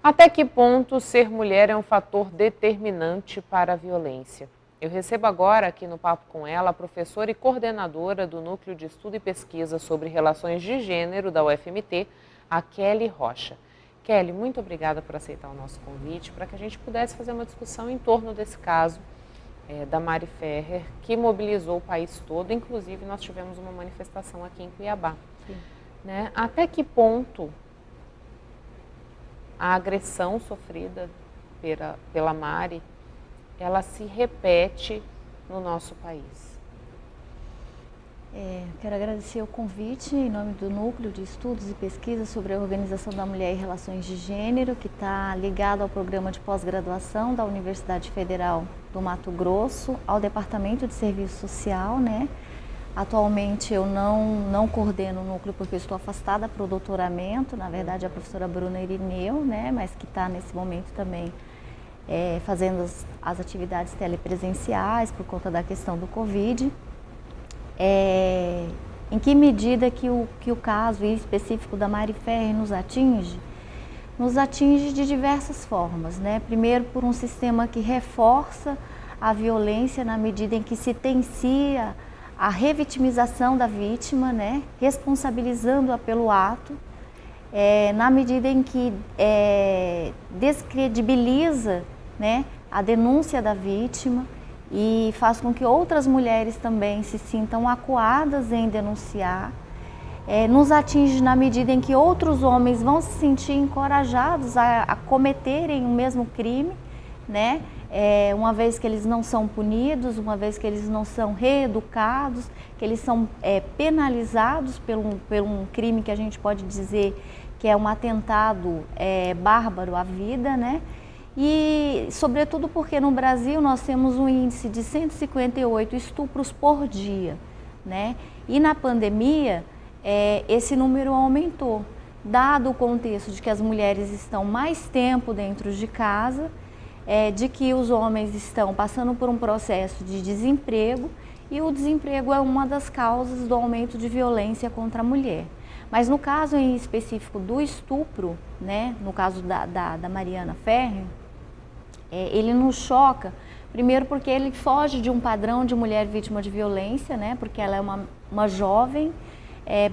Até que ponto ser mulher é um fator determinante para a violência? Eu recebo agora aqui no Papo com ela a professora e coordenadora do Núcleo de Estudo e Pesquisa sobre Relações de Gênero da UFMT, a Kelly Rocha. Kelly, muito obrigada por aceitar o nosso convite para que a gente pudesse fazer uma discussão em torno desse caso da Mari Ferrer, que mobilizou o país todo. Inclusive, nós tivemos uma manifestação aqui em Cuiabá. Né? Até que ponto a agressão sofrida pela Mari, ela se repete no nosso país? Quero agradecer o convite em nome do Núcleo de Estudos e Pesquisas sobre a Organização da Mulher e Relações de Gênero, que está ligado ao programa de pós-graduação da Universidade Federal do Mato Grosso, ao Departamento de Serviço Social, né? Atualmente eu não coordeno o núcleo porque eu estou afastada para o doutoramento, na verdade a professora Bruna Irineu, né? Mas que está nesse momento também fazendo as atividades telepresenciais por conta da questão do Covid. Em que medida que o caso específico da Mari Ferrer nos atinge? Nos atinge de diversas formas, né? Primeiro, por um sistema que reforça a violência na medida em que se tensia a revitimização da vítima, né? Responsabilizando-a pelo ato, na medida em que descredibiliza, né, a denúncia da vítima e faz com que outras mulheres também se sintam acuadas em denunciar. Nos atinge na medida em que outros homens vão se sentir encorajados a cometerem o mesmo crime, né? Uma vez que eles não são punidos, uma vez que eles não são reeducados, que eles são penalizados por um crime que a gente pode dizer que é um atentado bárbaro à vida, né? E, sobretudo, porque no Brasil nós temos um índice de 158 estupros por dia, né? E na pandemia, esse número aumentou, dado o contexto de que as mulheres estão mais tempo dentro de casa, de que os homens estão passando por um processo de desemprego, e o desemprego é uma das causas do aumento de violência contra a mulher. Mas no caso em específico do estupro, né, no caso da Mariana Ferrer, ele nos choca, primeiro porque ele foge de um padrão de mulher vítima de violência, né, porque ela é uma jovem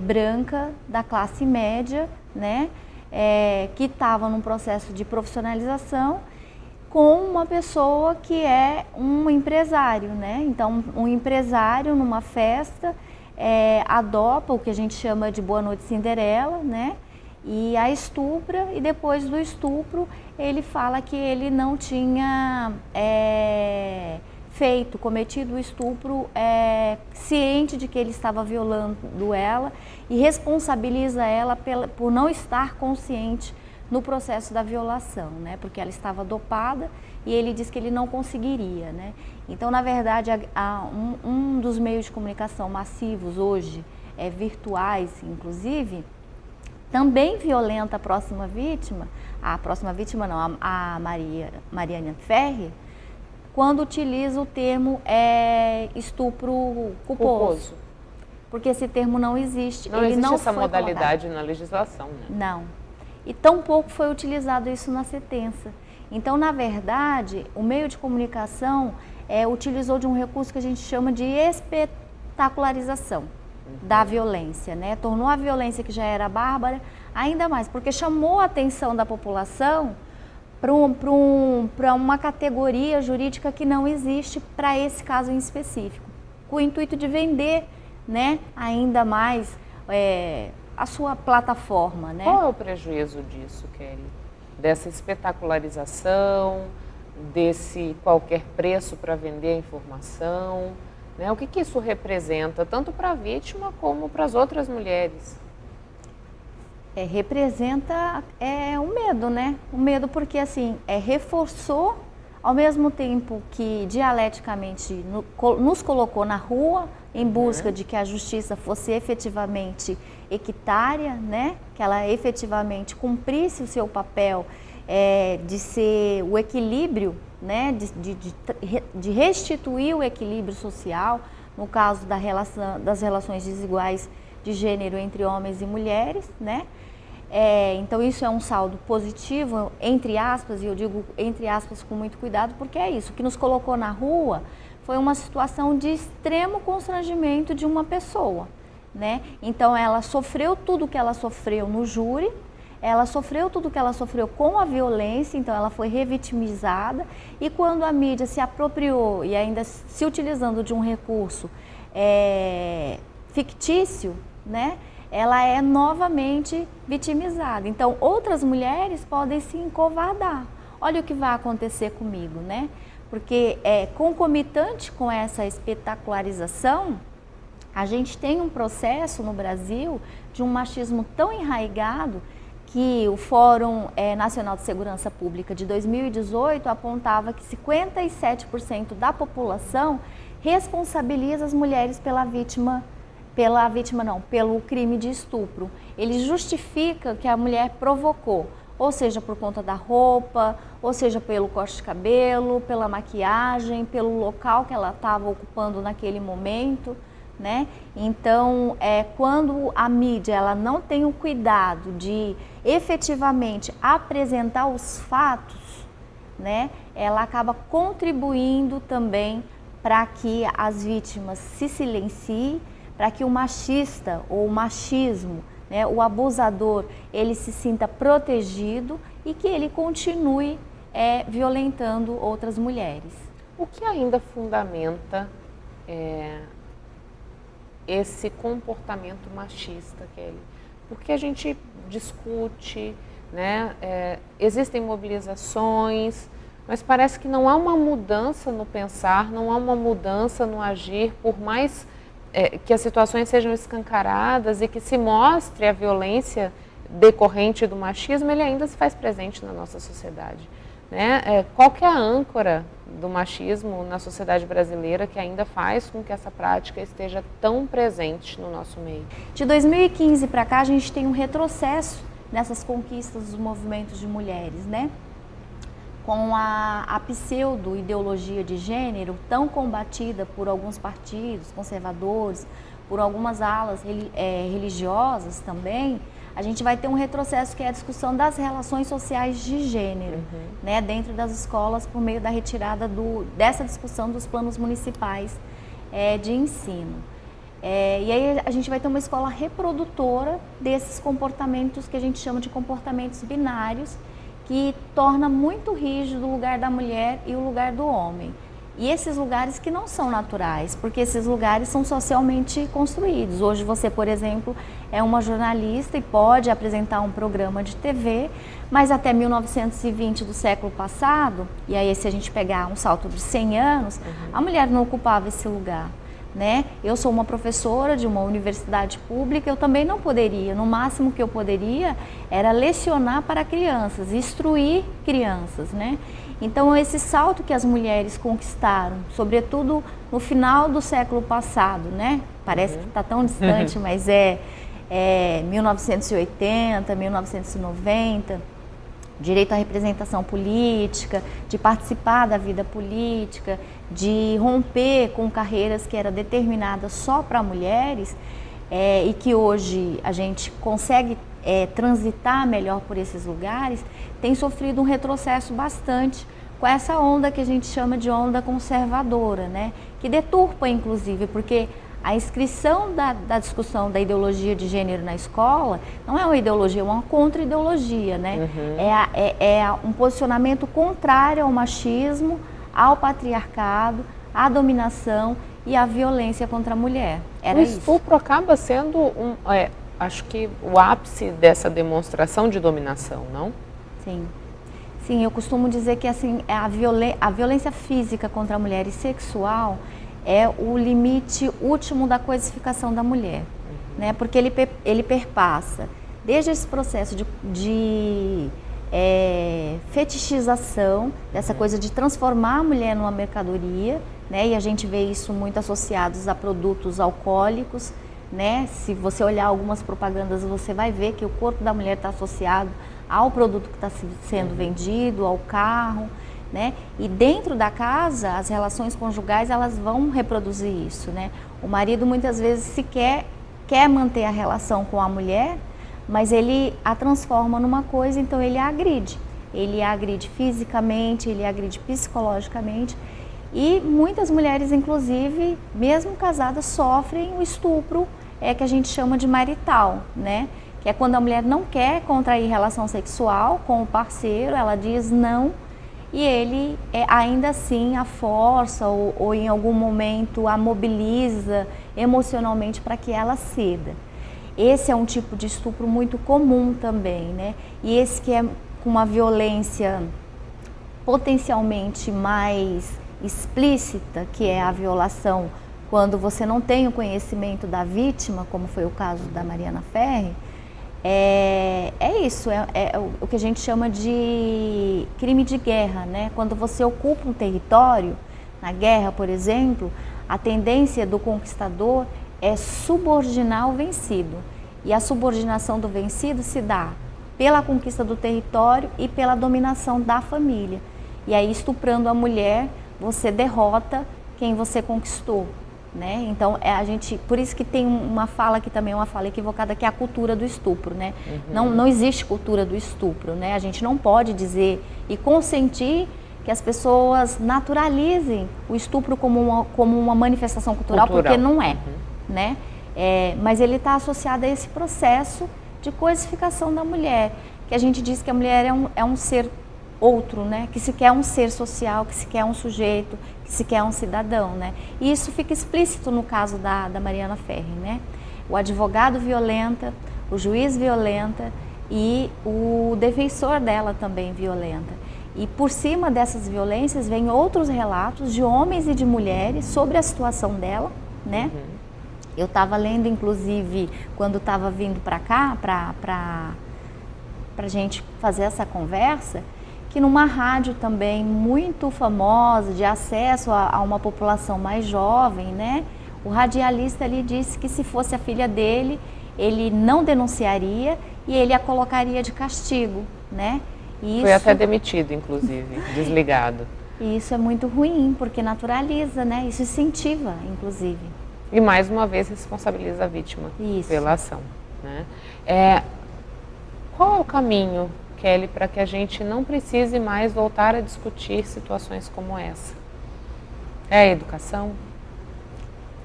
branca da classe média, né, que estava num processo de profissionalização com uma pessoa que é um empresário, né? Então, um empresário numa festa adopa o que a gente chama de Boa Noite Cinderela, né? E a estupra, e depois do estupro ele fala que ele não tinha cometido o estupro ciente de que ele estava violando ela, e responsabiliza ela por não estar consciente no processo da violação, né? Porque ela estava dopada e ele diz que ele não conseguiria, né? Então, na verdade, um dos meios de comunicação massivos hoje, virtuais inclusive, também violenta a próxima vítima não, a Mariana Ferrer, quando utiliza o termo estupro culposo. Porque esse termo não existe. Não existe essa modalidade na legislação, né? Não. E tampouco foi utilizado isso na sentença. Então, na verdade, o meio de comunicação utilizou de um recurso que a gente chama de espetacularização da violência, né? Tornou a violência que já era bárbara ainda mais, porque chamou a atenção da população para uma categoria jurídica que não existe para esse caso em específico, com o intuito de vender, né, ainda mais a sua plataforma, né? Qual é o prejuízo disso, Kelly? Dessa espetacularização, desse qualquer preço para vender a informação, né? O que isso representa, tanto para a vítima como para as outras mulheres? Representa o medo, né? O medo porque, assim, reforçou, ao mesmo tempo que dialeticamente nos colocou na rua em busca de que a justiça fosse efetivamente equitária, né? Que ela efetivamente cumprisse o seu papel de ser o equilíbrio, né? De restituir o equilíbrio social, no caso das relações desiguais de gênero entre homens e mulheres, né? Então isso é um saldo positivo, entre aspas, e eu digo entre aspas com muito cuidado, porque é isso, o que nos colocou na rua foi uma situação de extremo constrangimento de uma pessoa, né? Então ela sofreu tudo que ela sofreu no júri, ela sofreu tudo que ela sofreu com a violência, então ela foi revitimizada, e quando a mídia se apropriou e ainda se utilizando de um recurso fictício, né? Ela é novamente vitimizada. Então, outras mulheres podem se encovardar. Olha o que vai acontecer comigo, né? Porque concomitante com essa espetacularização, a gente tem um processo no Brasil de um machismo tão enraizado que o Fórum Nacional de Segurança Pública de 2018 apontava que 57% da população responsabiliza as mulheres pelo crime de estupro. Ele justifica que a mulher provocou, ou seja, por conta da roupa, ou seja, pelo corte de cabelo, pela maquiagem, pelo local que ela estava ocupando naquele momento, né? Então, quando a mídia ela não tem o cuidado de efetivamente apresentar os fatos, né? Ela acaba contribuindo também para que as vítimas se silenciem, para que o machista ou o machismo, né, o abusador, ele se sinta protegido e que ele continue violentando outras mulheres. O que ainda fundamenta esse comportamento machista, Kelly? Porque a gente discute, né, existem mobilizações, mas parece que não há uma mudança no pensar, não há uma mudança no agir, por mais que as situações sejam escancaradas e que se mostre a violência decorrente do machismo, ele ainda se faz presente na nossa sociedade, né? Qual que é a âncora do machismo na sociedade brasileira que ainda faz com que essa prática esteja tão presente no nosso meio? De 2015 para cá, a gente tem um retrocesso nessas conquistas dos movimentos de mulheres, né? Com a pseudo-ideologia de gênero tão combatida por alguns partidos conservadores, por algumas alas religiosas também, a gente vai ter um retrocesso que é a discussão das relações sociais de gênero, né, dentro das escolas por meio da retirada dessa discussão dos planos municipais de ensino. E aí a gente vai ter uma escola reprodutora desses comportamentos que a gente chama de comportamentos binários, que torna muito rígido o lugar da mulher e o lugar do homem. E esses lugares que não são naturais, porque esses lugares são socialmente construídos. Hoje você, por exemplo, é uma jornalista e pode apresentar um programa de TV, mas até 1920 do século passado, e aí se a gente pegar um salto de 100 anos, a mulher não ocupava esse lugar, né? Eu sou uma professora de uma universidade pública, eu também não poderia, no máximo que eu poderia era lecionar para crianças, instruir crianças, né? Então esse salto que as mulheres conquistaram, sobretudo no final do século passado, né? Parece que está tão distante, mas 1980, 1990, direito à representação política, de participar da vida política, de romper com carreiras que eram determinadas só para mulheres, e que hoje a gente consegue transitar melhor por esses lugares, tem sofrido um retrocesso bastante com essa onda que a gente chama de onda conservadora, né? Que deturpa, inclusive, porque a inscrição da discussão da ideologia de gênero na escola não é uma ideologia, é uma contra-ideologia, né? É um posicionamento contrário ao machismo, ao patriarcado, à dominação e à violência contra a mulher. O estupro acaba sendo, acho que, o ápice dessa demonstração de dominação, não? Sim. Sim, eu costumo dizer que assim, a violência física contra a mulher e sexual é o limite último da coisificação da mulher, né? Porque ele perpassa desde esse processo de fetichização, dessa coisa de transformar a mulher numa mercadoria, né? E a gente vê isso muito associados a produtos alcoólicos, né? Se você olhar algumas propagandas, você vai ver que o corpo da mulher está associado ao produto que está sendo vendido, ao carro, né? E dentro da casa, as relações conjugais, elas vão reproduzir isso, né? O marido muitas vezes quer manter a relação com a mulher, mas ele a transforma numa coisa, então ele a agride. Ele a agride fisicamente, ele a agride psicologicamente. E muitas mulheres, inclusive, mesmo casadas, sofrem o estupro, que a gente chama de marital, né? Que é quando a mulher não quer contrair relação sexual com o parceiro, ela diz não, e ele ainda assim a força ou em algum momento a mobiliza emocionalmente para que ela ceda. Esse é um tipo de estupro muito comum também, né? E esse que é com uma violência potencialmente mais explícita, que é a violação quando você não tem o conhecimento da vítima, como foi o caso da Mariana Ferri, é o que a gente chama de crime de guerra, né? Quando você ocupa um território, na guerra, por exemplo, a tendência do conquistador é subordinar o vencido. E a subordinação do vencido se dá pela conquista do território e pela dominação da família. E aí, estuprando a mulher, você derrota quem você conquistou, né? Então, por isso que tem uma fala que também é uma fala equivocada, que é a cultura do estupro, né? Não existe cultura do estupro, né? A gente não pode dizer e consentir que as pessoas naturalizem o estupro como uma manifestação cultural, porque não é, né? Mas ele está associado a esse processo de coisificação da mulher, que a gente diz que a mulher é um ser outro, né? Que se quer um ser social, que se quer um sujeito, que se quer um cidadão, né? E isso fica explícito no caso da Mariana Ferri, né? O advogado violenta, o juiz violenta e o defensor dela também violenta. E por cima dessas violências vem outros relatos de homens e de mulheres sobre a situação dela, né? Eu estava lendo, inclusive, quando estava vindo para cá, para a gente fazer essa conversa, que numa rádio também muito famosa, de acesso a uma população mais jovem, né? O radialista ali disse que se fosse a filha dele, ele não denunciaria e ele a colocaria de castigo, né? E foi até demitido, inclusive, desligado. E isso é muito ruim, porque naturaliza, né? Isso incentiva, inclusive. E mais uma vez responsabiliza a vítima pela ação, né? Qual é o caminho, Kelly, para que a gente não precise mais voltar a discutir situações como essa? É a educação?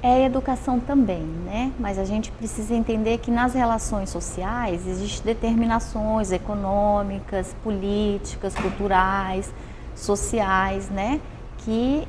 É a educação também, né? Mas a gente precisa entender que nas relações sociais existem determinações econômicas, políticas, culturais, sociais, né? Que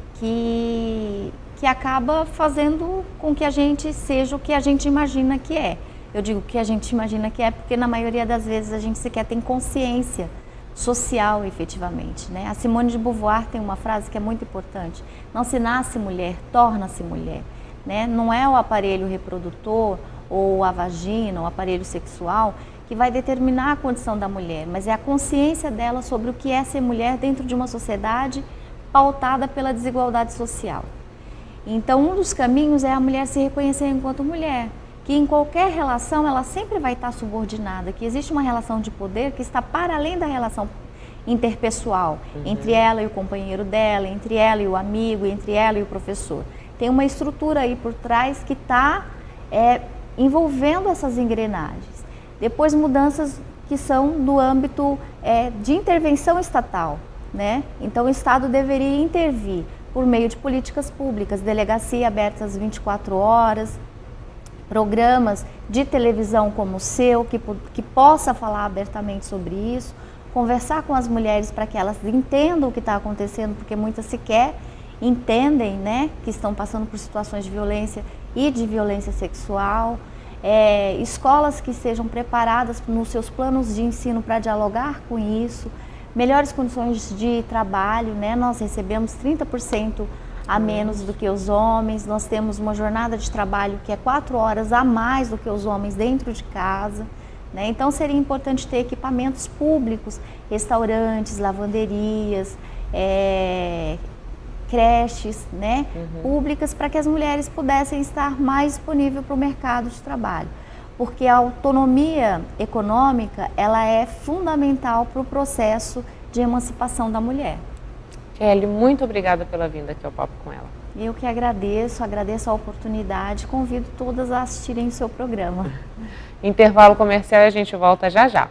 acaba fazendo com que a gente seja o que a gente imagina que é. Eu digo que a gente imagina que é porque na maioria das vezes a gente sequer tem consciência social efetivamente, né? A Simone de Beauvoir tem uma frase que é muito importante: não se nasce mulher, torna-se mulher, né? Não é o aparelho reprodutor ou a vagina, o aparelho sexual que vai determinar a condição da mulher, mas é a consciência dela sobre o que é ser mulher dentro de uma sociedade pautada pela desigualdade social. Então, um dos caminhos é a mulher se reconhecer enquanto mulher, que em qualquer relação ela sempre vai estar subordinada, que existe uma relação de poder que está para além da relação interpessoal, entre ela e o companheiro dela, entre ela e o amigo, entre ela e o professor. Tem uma estrutura aí por trás que está envolvendo essas engrenagens. Depois, mudanças que são do âmbito de intervenção estatal, né? Então, o Estado deveria intervir por meio de políticas públicas, delegacia aberta às 24 horas, programas de televisão como o seu, que possa falar abertamente sobre isso, conversar com as mulheres para que elas entendam o que está acontecendo, porque muitas sequer entendem, né, que estão passando por situações de violência e de violência sexual. Escolas que sejam preparadas nos seus planos de ensino para dialogar com isso, melhores condições de trabalho, né? Nós recebemos 30% a menos do que os homens, nós temos uma jornada de trabalho que é 4 horas a mais do que os homens dentro de casa, né? Então seria importante ter equipamentos públicos, restaurantes, lavanderias, creches, né? Públicas, para que as mulheres pudessem estar mais disponíveis para o mercado de trabalho. Porque a autonomia econômica, ela é fundamental para o processo de emancipação da mulher. Kelly, muito obrigada pela vinda aqui ao Papo com Ela. Eu que agradeço a oportunidade, convido todas a assistirem o seu programa. Intervalo comercial e a gente volta já já.